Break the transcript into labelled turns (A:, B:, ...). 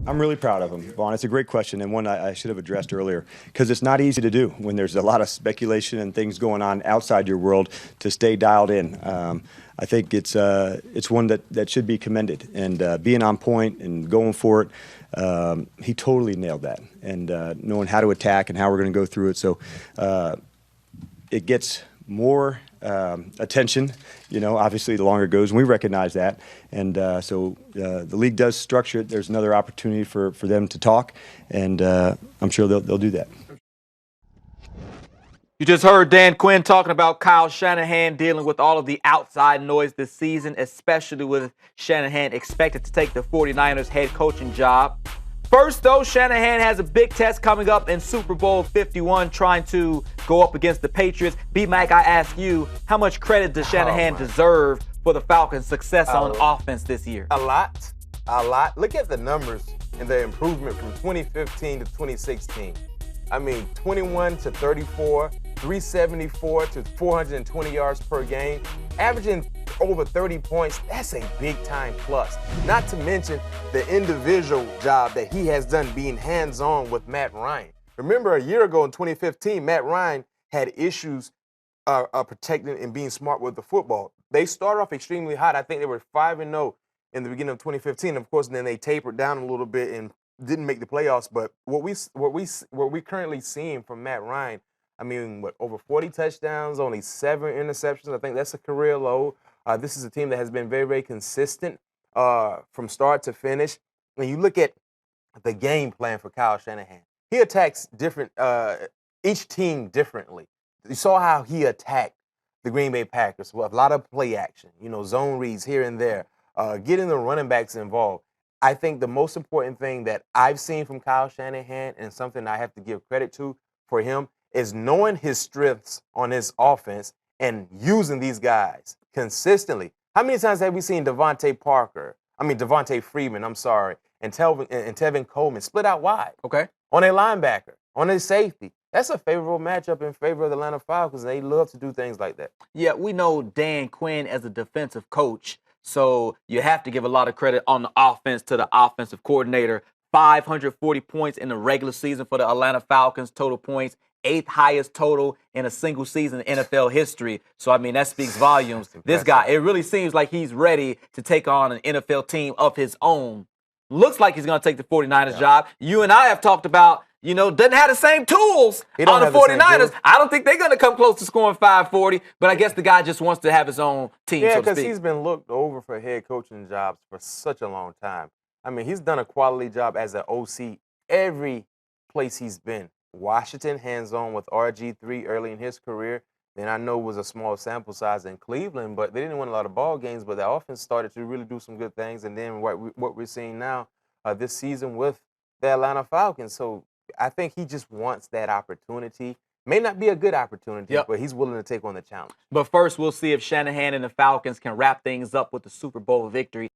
A: I'm really proud of him, Vaughn. It's a great question and one I should have addressed earlier because it's not easy to do when there's a lot of speculation and things going on outside your world to stay dialed in. I think it's one that should be commended and being on point and going for it. He totally nailed that and knowing how to attack and how we're going to go through it. So it gets more attention, obviously the longer it goes, and we recognize that. And so the league does structure it. There's another opportunity for them to talk, and I'm sure they'll do that.
B: You just heard Dan Quinn talking about Kyle Shanahan dealing with all of the outside noise this season, especially with Shanahan expected to take the 49ers head coaching job. First, though, Shanahan has a big test coming up in Super Bowl 51, trying to go up against the Patriots. B-Mac, I ask you, how much credit does Shanahan deserve for the Falcons' success on offense this year?
C: A lot. Look at the numbers and the improvement from 2015 to 2016. 21 to 34, 374 to 420 yards per game, averaging over 30 points. That's a big-time plus. Not to mention the individual job that he has done being hands-on with Matt Ryan. Remember, a year ago in 2015, Matt Ryan had issues protecting and being smart with the football. They started off extremely hot. I think they were 5-0 in the beginning of 2015. Of course, then they tapered down a little bit and didn't make the playoffs. But what we currently seeing from Matt Ryan, over 40 touchdowns, only 7 interceptions. I think that's a career low. This is a team that has been very, very consistent from start to finish. When you look at the game plan for Kyle Shanahan, he attacks each team differently. You saw how he attacked the Green Bay Packers with a lot of play action, zone reads here and there, getting the running backs involved. I think the most important thing that I've seen from Kyle Shanahan, and something I have to give credit to for him, is knowing his strengths on his offense and using these guys consistently. How many times have we seen Devontae Freeman, and Tevin Coleman split out wide?
B: Okay.
C: On a linebacker, on a safety. That's a favorable matchup in favor of the Atlanta Falcons. They love to do things like that.
B: Yeah, we know Dan Quinn as a defensive coach, so you have to give a lot of credit on the offense to the offensive coordinator. 540 points in the regular season for the Atlanta Falcons, total points, 8th highest total in a single season in NFL history. So, that speaks volumes. This guy, it really seems like he's ready to take on an NFL team of his own. Looks like he's going to take the 49ers job. You and I have talked about, doesn't have the same tools on the 49ers. I don't think they're going to come close to scoring 540, but I guess the guy just wants to have his own team,
C: yeah,
B: so to
C: because
B: speak.
C: He's been looked over for head coaching jobs for such a long time. He's done a quality job as an OC every place he's been. Washington, hands-on with RG3 early in his career. Then I know it was a small sample size in Cleveland, but they didn't win a lot of ball games, but the offense started to really do some good things. And then what we're seeing now this season with the Atlanta Falcons. So I think he just wants that opportunity. May not be a good opportunity, but he's willing to take on the challenge.
B: But first, we'll see if Shanahan and the Falcons can wrap things up with the Super Bowl victory.